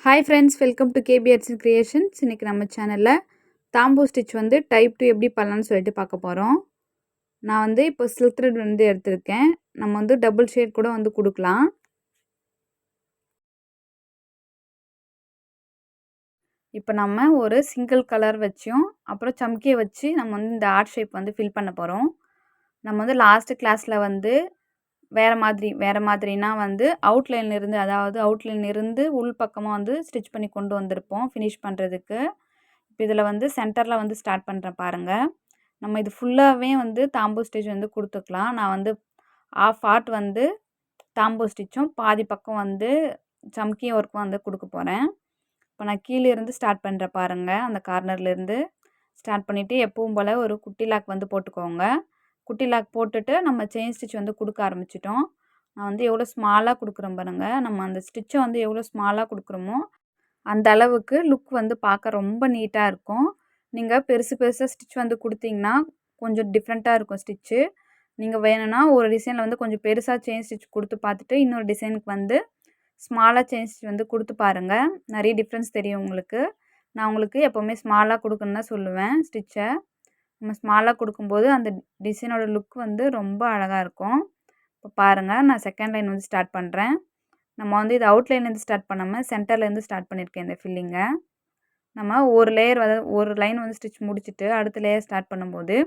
Hi friends, welcome to KP arts and creations. இன்றைக்கி நம்ம சேனலில் தாம்பூ ஸ்டிச் வந்து டைப் 2 எப்படி பண்ணலான்னு சொல்லிட்டு பார்க்க போகிறோம். நான் வந்து இப்போ சில்க் த்ரெட் வந்து எடுத்திருக்கேன். நம்ம வந்து டபுள் ஷேட் கூட வந்து கொடுக்கலாம். இப்போ நம்ம ஒரு சிங்கிள் கலர் வச்சும் அப்புறம் சம்கியை வச்சு நம்ம வந்து இந்த ஆர்ட் ஷேப் வந்து ஃபில் பண்ண போகிறோம். நம்ம வந்து லாஸ்ட்டு கிளாஸில் வந்து வேறு மாதிரினா வந்து அவுட்லைன்லேருந்து, அதாவது அவுட்லைன்லேருந்து உள் பக்கமாக வந்து ஸ்டிச் பண்ணி கொண்டு வந்திருப்போம் ஃபினிஷ் பண்ணுறதுக்கு. இப்போ இதில் வந்து சென்டரில் வந்து ஸ்டார்ட் பண்ணுறேன் பாருங்கள். நம்ம இது ஃபுல்லாகவே வந்து தாம்பூ ஸ்டிச் வந்து கொடுத்துக்கலாம். நான் வந்து ஆஃப் ஆர்ட் வந்து தாம்பூ ஸ்டிச்சும் பாதி பக்கம் வந்து சம்கி ஒர்க்கும் வந்து கொடுக்க போகிறேன். இப்போ நான் கீழே இருந்து ஸ்டார்ட் பண்ணுறேன் பாருங்கள். அந்த கார்னர்லேருந்து ஸ்டார்ட் பண்ணிவிட்டு எப்பவும் போல் ஒரு குட்டி லாக் வந்து போட்டுக்கோங்க. குட்டி லாக் போட்டுட்டு நம்ம செயின் ஸ்டிச் வந்து கொடுக்க ஆரம்பிச்சிட்டோம். நான் வந்து எவ்வளோ ஸ்மாலாக கொடுக்குறேன் பாருங்கள். நம்ம அந்த ஸ்டிச்சை வந்து எவ்வளோ ஸ்மாலாக கொடுக்குறோமோ அந்த அளவுக்கு லுக் வந்து பார்க்க ரொம்ப நீட்டாக இருக்கும். நீங்கள் பெருசு பெருசாக ஸ்டிச் வந்து கொடுத்தீங்கன்னா கொஞ்சம் டிஃப்ரெண்ட்டாக இருக்கும் ஸ்டிச்சு. நீங்கள் வேணும்னா ஒரு டிசைனில் வந்து கொஞ்சம் பெருசாக செயின் ஸ்டிச் கொடுத்து பார்த்துட்டு இன்னொரு டிசைனுக்கு வந்து ஸ்மாலாக செயின் ஸ்டிச் வந்து கொடுத்து பாருங்கள். நிறைய டிஃப்ரென்ஸ் தெரியும் உங்களுக்கு. நான் உங்களுக்கு எப்போவுமே ஸ்மாலாக கொடுக்குன்னு தான் சொல்லுவேன் ஸ்டிச்சை. நம்ம ஸ்மாலாக கொடுக்கும்போது அந்த டிசைனோட லுக் வந்து ரொம்ப அழகாக இருக்கும். இப்போ பாருங்கள், நான் செகண்ட் லைன் வந்து ஸ்டார்ட் பண்ணுறேன். நம்ம வந்து இது அவுட்லைன்லேருந்து ஸ்டார்ட் பண்ணாமல் சென்டர்லேருந்து ஸ்டார்ட் பண்ணியிருக்கேன் இந்த ஃபில்லிங்கை. நம்ம ஒரு லேயர் அதாவது ஒரு லைன் வந்து ஸ்டிச் முடிச்சுட்டு அடுத்த லேயர் ஸ்டார்ட் பண்ணும்போது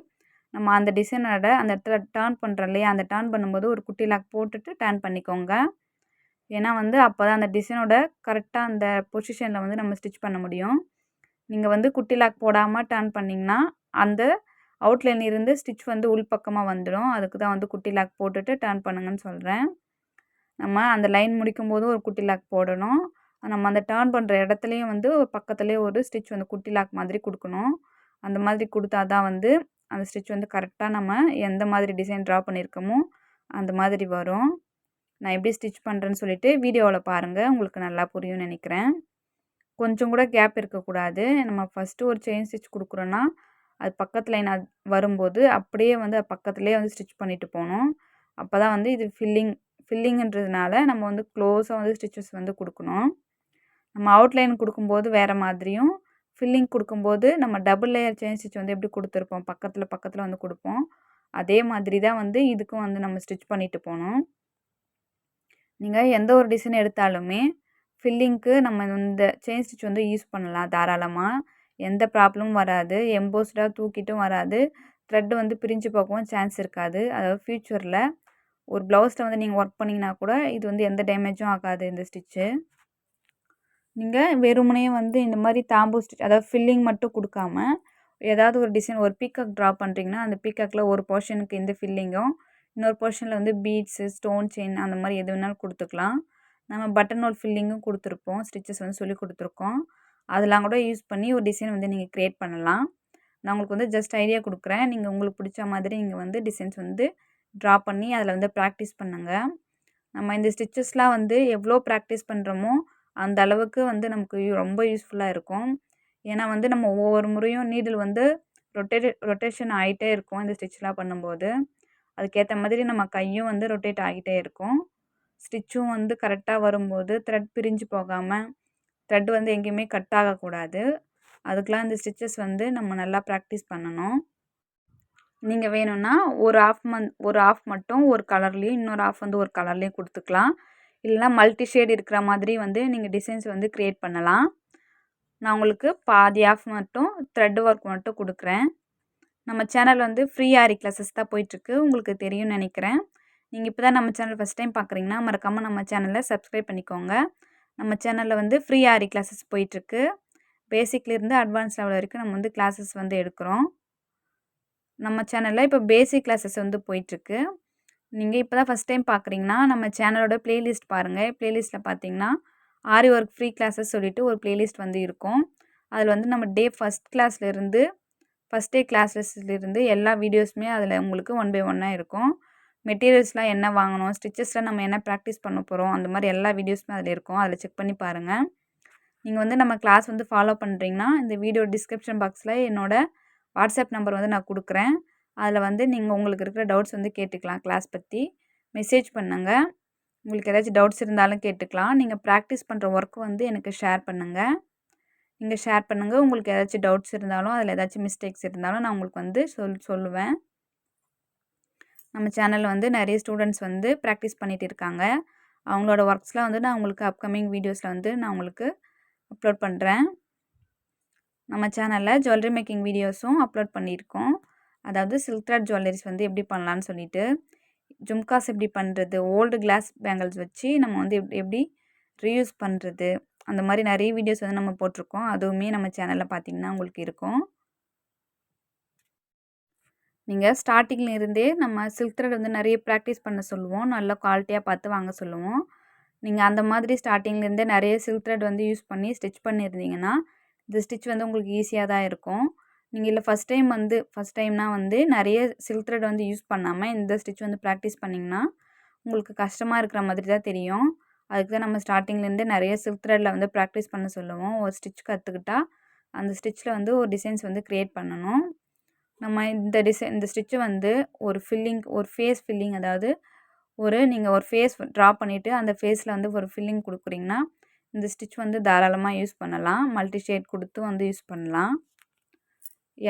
நம்ம அந்த டிசைனோட அந்த இடத்துல டர்ன் பண்ணுறோம் இல்லையா, அந்த டர்ன் பண்ணும்போது ஒரு குட்டி லாக் போட்டுட்டு டர்ன் பண்ணிக்கோங்க. ஏன்னா வந்து அப்போ தான் அந்த டிசைனோட கரெக்டாக அந்த பொசிஷனில் வந்து நம்ம ஸ்டிச் பண்ண முடியும். நீங்கள் வந்து குட்டி லாக் போடாமல் டர்ன் பண்ணிங்கன்னா அந்த அவுட்லைன் இருந்து ஸ்டிச் வந்து உள்பக்கமாக வந்துடும். அதுக்கு தான் வந்து குட்டி லாக் போட்டுட்டு டர்ன் பண்ணுங்கன்னு சொல்கிறேன். நம்ம அந்த லைன் முடிக்கும்போது ஒரு குட்டி லாக் போடணும். நம்ம அந்த டர்ன் பண்ணுற இடத்துலையும் வந்து பக்கத்துலேயே ஒரு ஸ்டிச் வந்து குட்டி லாக் மாதிரி கொடுக்கணும். அந்த மாதிரி கொடுத்தா தான் வந்து அந்த ஸ்டிச் வந்து கரெக்டாக நம்ம எந்த மாதிரி டிசைன் ட்ரா பண்ணியிருக்கோமோ அந்த மாதிரி வரும். நான் எப்படி ஸ்டிச் பண்ணுறேன்னு சொல்லிவிட்டு வீடியோவில் பாருங்கள், உங்களுக்கு நல்லா புரியும்னு நினைக்கிறேன். கொஞ்சம் கூட கேப் இருக்கக்கூடாது. நம்ம ஃபஸ்ட்டு ஒரு செயின் ஸ்டிச் கொடுக்குறோன்னா அது பக்கத்து லைன் வரும்போது அப்படியே வந்து பக்கத்துலேயே வந்து ஸ்டிச் பண்ணிட்டு போகணும். அப்போ தான் வந்து இது ஃபில்லிங்குன்றதுனால நம்ம வந்து க்ளோஸாக வந்து ஸ்டிச்சஸ் வந்து கொடுக்கணும். நம்ம அவுட்லைன் கொடுக்கும்போது வேறு மாதிரியும், ஃபில்லிங் கொடுக்கும்போது நம்ம டபுள் லேயர் செயின் ஸ்டிச் வந்து எப்படி கொடுத்துருப்போம் பக்கத்தில் வந்து கொடுப்போம். அதே மாதிரி தான் வந்து இதுக்கும் வந்து நம்ம ஸ்டிச் பண்ணிட்டு போகணும். நீங்கள் எந்த ஒரு டிசைன் எடுத்தாலுமே ஃபில்லிங்க்கு நம்ம இந்த செயின் ஸ்டிச் வந்து யூஸ் பண்ணலாம் தாராளமாக. எந்த ப்ராப்ளமும் வராது. எம்போஸ்டாக தூக்கிட்டும் வராது. த்ரெட் வந்து பிரிஞ்சு போகவும் சான்ஸ் இருக்காது. அதாவது ஃப்யூச்சரில் ஒரு ப்ளவுஸில் வந்து நீங்கள் ஒர்க் பண்ணிங்கன்னா கூட இது வந்து எந்த டேமேஜும் ஆகாது இந்த ஸ்டிச்சு. நீங்கள் வெறுமனே வந்து இந்த மாதிரி தாம்பூ ஸ்டிச் அதாவது ஃபில்லிங் மட்டும் கொடுக்காம ஏதாவது ஒரு டிசைன் ஒரு பீகாக் ட்ரா பண்ணுறீங்கன்னா அந்த பீகாக்கில் ஒரு போர்ஷனுக்கு இந்த ஃபில்லிங்கும் இன்னொரு போர்ஷனில் வந்து பீட்ஸு, ஸ்டோன் செயின் அந்த மாதிரி எது வேணாலும் கொடுத்துக்கலாம். நம்ம பட்டன் ஹோல் ஃபில்லிங்கும் கொடுத்துருப்போம். ஸ்டிச்சஸ் வந்து சொல்லி கொடுத்துருக்கோம். அதெல்லாம் கூட யூஸ் பண்ணி ஒரு டிசைன் வந்து நீங்கள் க்ரியேட் பண்ணலாம். நான் உங்களுக்கு வந்து ஜஸ்ட் ஐடியா கொடுக்குறேன். நீங்கள் உங்களுக்கு பிடிச்ச மாதிரி நீங்கள் வந்து டிசைன்ஸ் வந்து ட்ரா பண்ணி அதில் வந்து ப்ராக்டிஸ் பண்ணுங்கள். நம்ம இந்த ஸ்டிச்சஸ்லாம் வந்து எவ்வளோ ப்ராக்டிஸ் பண்ணுறோமோ அந்த அளவுக்கு வந்து நமக்கு ரொம்ப யூஸ்ஃபுல்லாக இருக்கும். ஏன்னா வந்து நம்ம ஒவ்வொரு முறையும் நீடில் வந்து ரொட்டேஷன் ஆகிட்டே இருக்கும் இந்த ஸ்டிச்லாம் பண்ணும்போது. அதுக்கேற்ற மாதிரி நம்ம கையும் வந்து ரொட்டேட் ஆகிட்டே இருக்கும். ஸ்டிச்சும் வந்து கரெக்டாக வரும்போது த்ரெட் பிரிஞ்சு போகாமல், த்ரெட் வந்து எங்கேயுமே கட் ஆகக்கூடாது. அதுக்கெலாம் இந்த ஸ்டிச்சஸ் வந்து நம்ம நல்லா ப்ராக்டிஸ் பண்ணணும். நீங்கள் வேணும்னா ஒரு ஆஃப் மட்டும் ஒரு கலர்லேயும் இன்னொரு ஆஃப் வந்து ஒரு கலர்லேயும் கொடுத்துக்கலாம். இல்லைனா மல்டி ஷேட் இருக்கிற மாதிரி வந்து நீங்கள் டிசைன்ஸ் வந்து க்ரியேட் பண்ணலாம். நான் உங்களுக்கு பாதி ஆஃப் மட்டும் த்ரெட் ஒர்க் மட்டும் கொடுக்குறேன். நம்ம சேனல் வந்து ஃப்ரீ ஆரி கிளாஸஸ் தான் போயிட்டுருக்கு. உங்களுக்கு தெரியும்னு நினைக்கிறேன். நீங்கள் இப்போ தான் நம்ம சேனல் ஃபஸ்ட் டைம் பார்க்குறீங்கன்னா மறக்காமல் நம்ம சேனலை சப்ஸ்கிரைப் பண்ணிக்கோங்க. நம்ம சேனலில் வந்து ஃப்ரீ ஆரி கிளாஸஸ் போயிட்டுருக்கு. பேசிக்லேருந்து அட்வான்ஸ் லெவல் வரைக்கும் நம்ம வந்து கிளாஸஸ் வந்து எடுக்கிறோம். நம்ம சேனலில் இப்போ பேசிக் கிளாஸஸ் வந்து போயிட்டுருக்கு. நீங்கள் இப்போ தான் ஃபஸ்ட் டைம் பார்க்குறீங்கன்னா நம்ம சேனலோட ப்ளேலிஸ்ட் பாருங்கள். ப்ளேலிஸ்ட்டில் பார்த்தீங்கன்னா ஆரி ஒர்க் ஃப்ரீ கிளாஸஸ் சொல்லிவிட்டு ஒரு ப்ளேலிஸ்ட் வந்து இருக்கும். அதில் வந்து நம்ம ஃபஸ்ட் கிளாஸ்லேருந்து ஃபஸ்ட் டே கிளாஸஸ்லேருந்து எல்லா வீடியோஸுமே அதில் உங்களுக்கு 1 பை 1 இருக்கும். மெட்டீரியல்ஸ்லாம் என்ன வாங்கணும், ஸ்டிச்சஸில் நம்ம என்ன ப்ராக்டிஸ் பண்ண போகிறோம், அந்த மாதிரி எல்லா வீடியோஸுமே அதில் இருக்கும். அதில் செக் பண்ணி பாருங்கள். நீங்கள் வந்து நம்ம கிளாஸ் வந்து ஃபாலோ பண்ணுறீங்கன்னா இந்த வீடியோ டிஸ்கிரிப்ஷன் பாக்ஸில் என்னோடய வாட்ஸ்அப் நம்பர் வந்து நான் கொடுக்குறேன். அதில் வந்து நீங்கள் உங்களுக்கு இருக்கிற டவுட்ஸ் வந்து கேட்டுக்கலாம். கிளாஸ் பற்றி மெசேஜ் பண்ணுங்கள். உங்களுக்கு ஏதாச்சும் டவுட்ஸ் இருந்தாலும் கேட்டுக்கலாம். நீங்க ப்ராக்டிஸ் பண்ணுற ஒர்க் வந்து எனக்கு ஷேர் பண்ணுங்க. நீங்க ஷேர் பண்ணுங்க. உங்களுக்கு ஏதாச்சும் டவுட்ஸ் இருந்தாலும், அதில ஏதாச்சும் மிஸ்டேக்ஸ் இருந்தாலும் நான் உங்களுக்கு வந்து சொல்லுவேன். நம்ம சேனல்ல வந்து நெறைய ஸ்டூடண்ட்ஸ் வந்து ப்ராக்டிஸ் பண்ணிட்டு இருக்காங்க. அவங்களோட ஒர்க்ஸ்லாம் வந்து நான் உங்களுக்கு அப்கமிங் வீடியோஸ்ல வந்து நான் உங்களுக்கு அப்லோட் பண்றேன். நம்ம சேனல்ல ஜுவல்லரி மேக்கிங் வீடியோஸும் அப்லோட் பண்ணியிருக்கோம். அதாவது சில்க் த்ரெட் ஜுவல்லரிஸ் வந்து எப்படி பண்ணலான்னு சொல்லிட்டு, ஜும்காஸ் எப்படி பண்ணுறது, ஓல்டு கிளாஸ் பேங்கிள்ஸ் வச்சு நம்ம வந்து எப்படி ரீயூஸ் பண்ணுறது, அந்த மாரி நெறைய வீடியோஸ் வந்து நம்ம போட்டிருக்கோம். அதுவுமே நம்ம சேனல்ல பார்த்தீங்கன்னா உங்களுக்கு இருக்கும். நீங்க ஸ்டார்ட்டிங்ல இருந்தே நம்ம சில்க் த்ரெட் வந்து நெறைய ப்ராக்டிஸ் பண்ண சொல்லுவோம். நல்ல குவாலிட்டியா பார்த்து வாங்க சொல்லுவோம். நீங்க அந்த மாதிரி ஸ்டார்ட்டிங்ல இருந்தே நெறைய சில்க் த்ரெட் வந்து யூஸ் பண்ணி ஸ்டிச் பண்ணியிருந்தீங்கன்னா, இந்த ஸ்டிச் வந்து உங்களுக்கு ஈஸியா தான் இருக்கும். நீங்க இல்ல ஃபர்ஸ்ட் டைம்னா வந்து நெறைய சில்க் த்ரெட் வந்து யூஸ் பண்ணாம இந்த ஸ்டிச் வந்து ப்ராக்டிஸ் பண்ணீங்கன்னா, உங்களுக்கு கஷ்டமா இருக்கிற மாதிரி தான் தெரியும். அதுக்கு தான் நம்ம ஸ்டார்ட்டிங்ல இருந்தே நெறைய சில்க் த்ரெட்ல வந்து ப்ராக்டிஸ் பண்ண சொல்லுவோம். ஒரு ஸ்டிச் கத்துக்கிட்டா, அந்த ஸ்டிச்ல வந்து ஒரு டிசைன்ஸ் வந்து கிரியேட் பண்ணணும். நம்ம இந்த ஸ்டிட்ச் வந்து ஒரு ஃபேஸ் ஃபில்லிங், அதாவது நீங்க ஒரு ஃபேஸ் ட்ரா பண்ணிவிட்டு அந்த ஃபேஸில் வந்து ஒரு ஃபில்லிங் கொடுக்குறீங்கன்னா, இந்த ஸ்டிட்ச் வந்து தாராளமாக யூஸ் பண்ணலாம். மல்டி ஷேட் கொடுத்து வந்து யூஸ் பண்ணலாம்.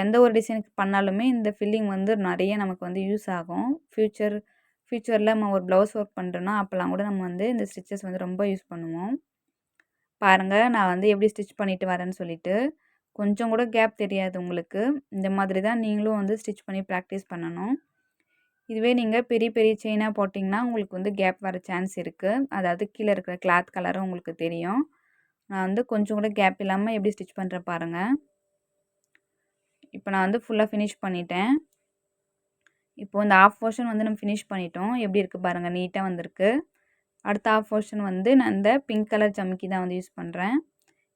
எந்த ஒரு டிசைனுக்கு பண்ணாலுமே இந்த ஃபில்லிங் வந்து நிறைய நமக்கு வந்து யூஸ் ஆகும். ஃப்யூச்சரில் நம்ம ஒரு ப்ளவுஸ் ஒர்க் பண்ணுறோன்னா அப்போல்லாம் கூட நம்ம வந்து இந்த ஸ்டிச்சஸ் வந்து ரொம்ப யூஸ் பண்ணுவோம். பாருங்கள், நான் வந்து எப்படி ஸ்டிச் பண்ணிட்டு வரேன்னு சொல்லிட்டு. கொஞ்சம் கூட கேப் தெரியாது உங்களுக்கு. இந்த மாதிரி தான் நீங்களும் வந்து ஸ்டிச் பண்ணி ப்ராக்டிஸ் பண்ணணும். இதுவே நீங்கள் பெரிய பெரிய செயினாக போட்டிங்கன்னா உங்களுக்கு வந்து கேப் வர சான்ஸ் இருக்குது. அதாவது கீழே இருக்கிற கிளாத் கலரும் உங்களுக்கு தெரியும். நான் வந்து கொஞ்சம் கூட கேப் இல்லாமல் எப்படி ஸ்டிச் பண்ணுறேன் பாருங்கள். இப்போ நான் வந்து ஃபுல்லாக ஃபினிஷ் பண்ணிட்டேன். இப்போ இந்த ஆஃப் போர்ஷன் வந்து நம்ம ஃபினிஷ் பண்ணிட்டோம். எப்படி இருக்குது பாருங்கள், நீட்டாக வந்திருக்கு. அடுத்த ஆஃப் போர்ஷன் வந்து நான் இந்த பிங்க் கலர் ஜமிக்கி தான் வந்து யூஸ் பண்ணுறேன்.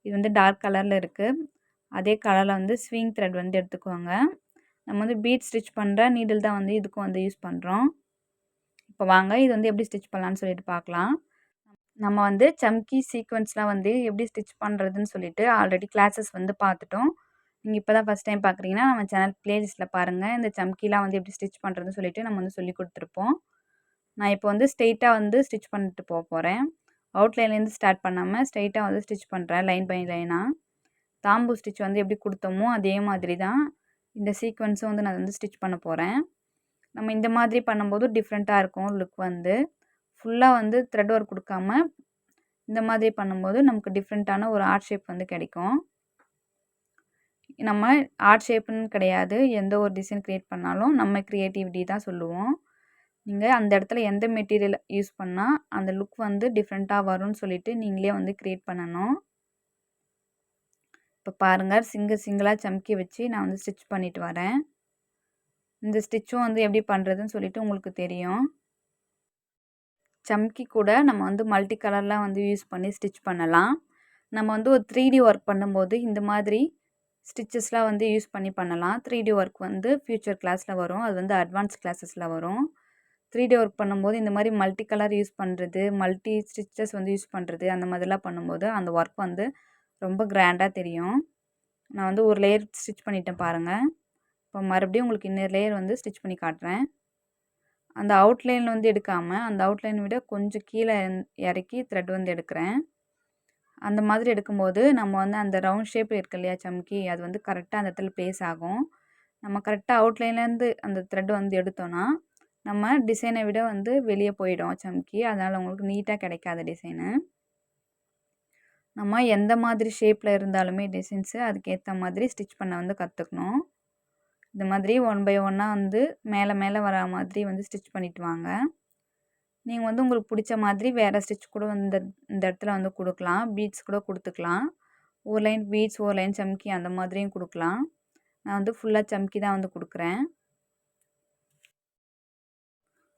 இது வந்து டார்க் கலரில் இருக்குது. அதே கலரில் வந்து ஸ்விங் த்ரெட் வந்து எடுத்துக்குவாங்க. நம்ம வந்து பீட் ஸ்டிச் பண்ணுற நீடில் தான் வந்து இதுக்கும் வந்து யூஸ் பண்ணுறோம். இப்போ வாங்க இது வந்து எப்படி ஸ்டிச் பண்ணலான்னு சொல்லிட்டு பார்க்கலாம். நம்ம வந்து சம்கி சீக்வென்ஸ்லாம் வந்து எப்படி ஸ்டிச் பண்ணுறதுன்னு சொல்லிட்டு ஆல்ரெடி கிளாஸஸ் வந்து பார்த்துட்டோம். நீங்கள் இப்போ தான் ஃபஸ்ட் டைம் பார்க்குறீங்கன்னா நம்ம சேனல் ப்ளேலிஸ்ட்டில் பாருங்கள். இந்த சம்கிலாம் வந்து எப்படி ஸ்டிச் பண்ணுறதுன்னு சொல்லிட்டு நம்ம வந்து சொல்லி கொடுத்துருப்போம். நான் இப்போ வந்து ஸ்ட்ரெயிட்டாக வந்து ஸ்டிச் பண்ணிட்டு போகிறேன். அவுட்லைன்லேருந்து ஸ்டார்ட் பண்ணாமல் ஸ்ட்ரெயிட்டாக வந்து ஸ்டிச் பண்ணுறேன், லைன் பை லைனாக. தாம்பூர் ஸ்டிச் வந்து எப்படி கொடுத்தோமோ அதே மாதிரி தான் இந்த சீக்வென்ஸும் வந்து நான் வந்து ஸ்டிச் பண்ண போகிறேன். நம்ம இந்த மாதிரி பண்ணும்போது டிஃப்ரெண்ட்டாக இருக்கும் லுக் வந்து. ஃபுல்லாக வந்து த்ரெட் ஒர்க் கொடுக்காம இந்த மாதிரி பண்ணும்போது நமக்கு டிஃப்ரெண்ட்டான ஒரு ஆர்ட் ஷேப் வந்து கிடைக்கும். நம்ம ஆர்ட் ஷேப்புன்னு கிடையாது, எந்த ஒரு டிசைன் க்ரியேட் பண்ணாலும் நம்ம க்ரியேட்டிவிட்டி தான் சொல்லுவோம். நீங்கள் அந்த இடத்துல எந்த மெட்டீரியல் யூஸ் பண்ணால் அந்த லுக் வந்து டிஃப்ரெண்ட்டாக வரும்னு சொல்லிட்டு நீங்களே வந்து க்ரியேட் பண்ணணும். இப்போ பாருங்கள், சிங்கிளாக சம்கி வச்சு நான் வந்து ஸ்டிச் பண்ணிட்டு வரேன். இந்த ஸ்டிச்சும் வந்து எப்படி பண்ணுறதுன்னு சொல்லிட்டு உங்களுக்கு தெரியும். சம்கி கூட நம்ம வந்து மல்டி கலர்லாம் வந்து யூஸ் பண்ணி ஸ்டிச் பண்ணலாம். நம்ம வந்து ஒரு 3D ஒர்க் பண்ணும்போது இந்த மாதிரி ஸ்டிச்சஸ்லாம் வந்து யூஸ் பண்ணி பண்ணலாம். 3D ஒர்க் வந்து ஃப்யூச்சர் கிளாஸில் வரும். அது வந்து அட்வான்ஸ் கிளாஸஸில் வரும். 3D ஒர்க் பண்ணும்போது இந்த மாதிரி மல்டி கலர் யூஸ் பண்ணுறது, மல்டி ஸ்டிச்சஸ் வந்து யூஸ் பண்ணுறது, அந்த மாதிரிலாம் பண்ணும்போது அந்த ஒர்க் வந்து ரொம்ப கிராண்டாக தெரியும். நான் வந்து ஒரு லேயர் ஸ்டிச் பண்ணிட்டேன் பாருங்கள். இப்போ மறுபடியும் உங்களுக்கு இன்னொரு லேயர் வந்து ஸ்டிச் பண்ணி காட்டுறேன். அந்த அவுட்லைன் வந்து எடுக்காமல் அந்த அவுட்லைன் விட கொஞ்சம் கீழே இறக்கி த்ரெட் வந்து எடுக்கிறேன். அந்த மாதிரி எடுக்கும்போது நம்ம வந்து அந்த ரவுண்ட் ஷேப் இருக்கு இல்லையா சம்கி, அது வந்து கரெக்டாக அந்த இடத்துல ப்ளேஸ் ஆகும். நம்ம கரெக்டாக அவுட்லைன்லேருந்து அந்த த்ரெட் வந்து எடுத்தோன்னா நம்ம டிசைனை விட வந்து வெளியே போயிடும் சம்கி. அதனால் உங்களுக்கு நீட்டாக கிடைக்காது டிசைனு. நம்ம எந்த மாதிரி ஷேப்பில் இருந்தாலுமே டிசைன்ஸு அதுக்கேற்ற மாதிரி ஸ்டிச் பண்ண வந்து கற்றுக்கணும். இந்த மாதிரி ஒன் பை ஒன்னாக வந்து மேலே மேலே வரா மாதிரி வந்து ஸ்டிச் பண்ணிட்டு வாங்க. நீங்கள் வந்து உங்களுக்கு பிடிச்ச மாதிரி வேறு ஸ்டிச் கூட இந்த இந்த இடத்துல வந்து கொடுக்கலாம். பீட்ஸ் கூட கொடுத்துக்கலாம். ஒரு லைன் பீட்ஸ், ஒரு லைன் சம்கி அந்த மாதிரியும் கொடுக்கலாம். நான் வந்து ஃபுல்லாக சம்கி தான் வந்து கொடுக்குறேன்.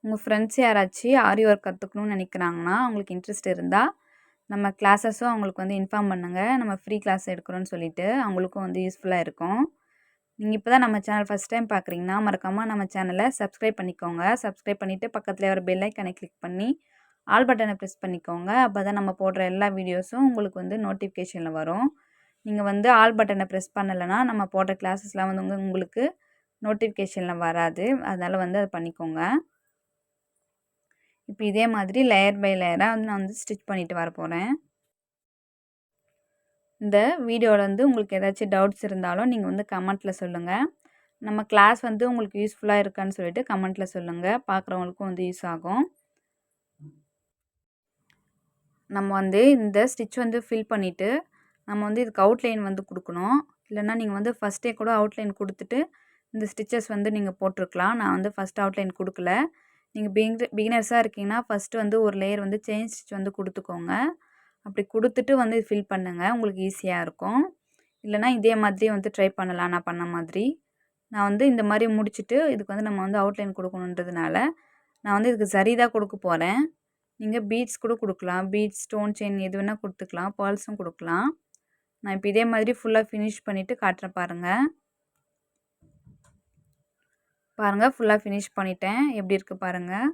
உங்கள் ஃப்ரெண்ட்ஸ் யாராச்சும் ஆரி ஒர்க் கற்றுக்கணும்னு நினைக்கிறாங்கன்னா, அவங்களுக்கு இன்ட்ரெஸ்ட் இருந்தால் நம்ம கிளாஸஸும் அவங்களுக்கு வந்து இன்ஃபார்ம் பண்ணுங்கள். நம்ம ஃப்ரீ கிளாஸ் எடுக்கிறோன்னு சொல்லிட்டு அவங்களுக்கும் வந்து யூஸ்ஃபுல்லாக இருக்கும். நீங்கள் இப்போ தான் நம்ம சேனல் ஃபஸ்ட் டைம் பார்க்குறீங்கன்னா மறக்காமல் நம்ம சேனலை சப்ஸ்கிரைப் பண்ணிக்கோங்க. சப்ஸ்கிரைப் பண்ணிவிட்டு பக்கத்தில் ஒரு பெல் ஐக்கானை கிளிக் பண்ணி ஆல் பட்டனை ப்ரெஸ் பண்ணிக்கோங்க. அப்போ தான் நம்ம போடுற எல்லா வீடியோஸும் உங்களுக்கு வந்து நோட்டிஃபிகேஷனில் வரும். நீங்கள் வந்து ஆல் பட்டனை ப்ரெஸ் பண்ணலைன்னா நம்ம போடுற கிளாஸஸ்லாம் வந்து உங்களுக்கு நோட்டிஃபிகேஷனில் வராது. அதனால் வந்து அதை பண்ணிக்கோங்க. இப்போ இதே மாதிரி லேயர் பை லேயராக வந்து நான் வந்து ஸ்டிச் பண்ணிட்டு வரப்போகிறேன். இந்த வீடியோவில் வந்து உங்களுக்கு ஏதாச்சும் டவுட்ஸ் இருந்தாலும் நீங்கள் வந்து கமெண்ட்டில் சொல்லுங்கள். நம்ம கிளாஸ் வந்து உங்களுக்கு யூஸ்ஃபுல்லாக இருக்கான்னு சொல்லிட்டு கமெண்ட்டில் சொல்லுங்கள். பார்க்குறவங்களுக்கும் வந்து யூஸ் ஆகும். நம்ம வந்து இந்த ஸ்டிச் வந்து ஃபில் பண்ணிவிட்டு நம்ம வந்து இதுக்கு அவுட்லைன் வந்து கொடுக்கணும். இல்லைன்னா நீங்கள் வந்து ஃபஸ்ட்டே கூட அவுட்லைன் கொடுத்துட்டு இந்த ஸ்டிச்சஸ் வந்து நீங்கள் போட்டிருக்கலாம். நான் வந்து ஃபஸ்ட் அவுட்லைன் கொடுக்கல. நீங்கள் பிகினர்ஸாக இருக்கீங்கன்னா ஃபஸ்ட்டு வந்து ஒரு லேயர் வந்து செயின் ஸ்டிச் வந்து கொடுத்துக்கோங்க. அப்படி கொடுத்துட்டு வந்து ஃபில் பண்ணுங்கள். உங்களுக்கு ஈஸியாக இருக்கும். இல்லைனா இதே மாதிரி வந்து ட்ரை பண்ணலாம் நான் பண்ண மாதிரி. நான் வந்து இந்த மாதிரி முடிச்சுட்டு இதுக்கு வந்து நம்ம வந்து அவுட்லைன் கொடுக்கணுன்றதுனால நான் வந்து இதுக்கு சரி தான் கொடுக்க போகிறேன். நீங்கள் பீட்ஸ் கூட கொடுக்கலாம். பீட்ஸ், ஸ்டோன் செயின் எது வேணால் கொடுத்துக்கலாம். பேர்ல்ஸும் கொடுக்கலாம். நான் இப்போ இதே மாதிரி ஃபுல்லாக ஃபினிஷ் பண்ணிவிட்டு காட்டுறேன் பாருங்கள். பாருங்கள் ஃபுல்லாக ஃபினிஷ் பண்ணிட்டேன். எப்படி இருக்குது பாருங்கள்.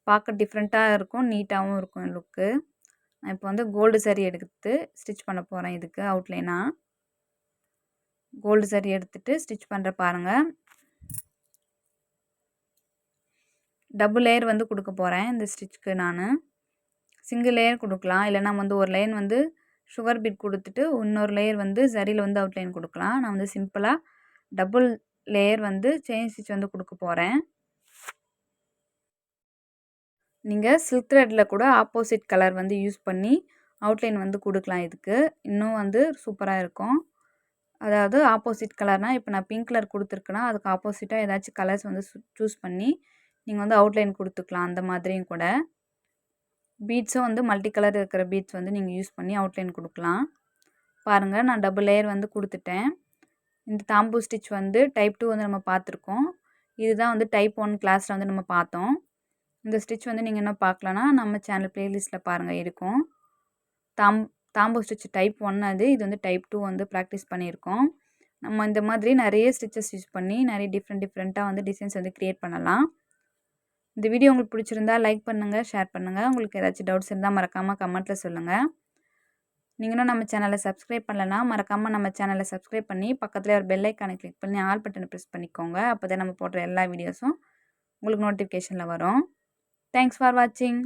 பார்க்க டிஃப்ரெண்ட்டாக இருக்கும். நீட்டாகவும் இருக்கும் லுக்கு. நான் இப்போ வந்து கோல்டு சாரீ எடுத்து ஸ்டிச் பண்ண போகிறேன். இதுக்கு அவுட்லைனாக கோல்டு சாரீ எடுத்துகிட்டு ஸ்டிச் பண்ணுற பாருங்கள். டபுள் லேயர் வந்து கொடுக்க போகிறேன் இந்த ஸ்டிச்சுக்கு நான். சிங்கிள் லேயர் கொடுக்கலாம். இல்லைனா வந்து ஒரு லைன் வந்து சுகர் பீட் கொடுத்துட்டு இன்னொரு லேயர் வந்து சரியில் வந்து அவுட்லைன் கொடுக்கலாம். நான் வந்து சிம்பிளாக டபுள் லேயர் வந்து செயின் ஸ்டிச் வந்து கொடுக்க போகிறேன். நீங்கள் சில்க் த்ரெட்டில் கூட ஆப்போசிட் கலர் வந்து யூஸ் பண்ணி அவுட்லைன் வந்து கொடுக்கலாம். இதுக்கு இன்னும் வந்து சூப்பராக இருக்கும். அதாவது ஆப்போசிட் கலர்னால் இப்போ நான் பிங்க் கலர் கொடுத்துருக்கேன்னா அதுக்கு ஆப்போசிட்டாக ஏதாச்சும் கலர்ஸ் வந்து சூஸ் பண்ணி நீங்கள் வந்து அவுட்லைன் கொடுத்துக்கலாம். அந்த மாதிரியும் கூட பீட்ஸும் வந்து மல்டி கலர் இருக்கிற பீட்ஸ் வந்து நீங்கள் யூஸ் பண்ணி அவுட்லைன் கொடுக்கலாம். பாருங்கள் நான் டபுள் லேயர் வந்து கொடுத்துட்டேன். இந்த தாம்பூர் ஸ்டிச் வந்து டைப் 2 வந்து நம்ம பார்த்துருக்கோம். இதுதான் வந்து டைப் 1 கிளாஸில் வந்து நம்ம பார்த்தோம். இந்த ஸ்டிச் வந்து நீங்கள் என்ன பார்க்கலன்னா நம்ம சேனல் ப்ளேலிஸ்ட்டில் பாருங்கள் இருக்கும். தாம்பூர் ஸ்டிச் டைப் 1 அது. இது வந்து டைப் 2 வந்து ப்ராக்டிஸ் பண்ணியிருக்கோம். நம்ம இந்த மாதிரி நிறைய ஸ்டிச்சஸ் யூஸ் பண்ணி நிறைய டிஃப்ரெண்ட்டாக வந்து டிசைன்ஸ் வந்து க்ரியேட் பண்ணலாம். இந்த வீடியோ உங்களுக்கு பிடிச்சிருந்தா லைக் பண்ணுங்கள், ஷேர் பண்ணுங்கள். உங்களுக்கு ஏதாச்சும் டவுட்ஸ் இருந்தால் மறக்காமல் கமெண்ட்டில் சொல்லுங்கள். நீங்களும் நம்ம சேனலை சப்ஸ்கிரைப் பண்ணலன்னா மறக்காமல் நம்ம சேனலை சப்ஸ்கிரைப் பண்ணி பக்கத்தில் ஒரு பெல் ஐக்கானை கிளிக் பண்ணி ஆல் பட்டனை ப்ரெஸ் பண்ணிக்கோங்க. அப்போ தான் நம்ம போடுற எல்லா வீடியோஸும் உங்களுக்கு நோட்டிஃபிகேஷனில் வரும். தேங்க்ஸ் ஃபார் வாட்சிங்.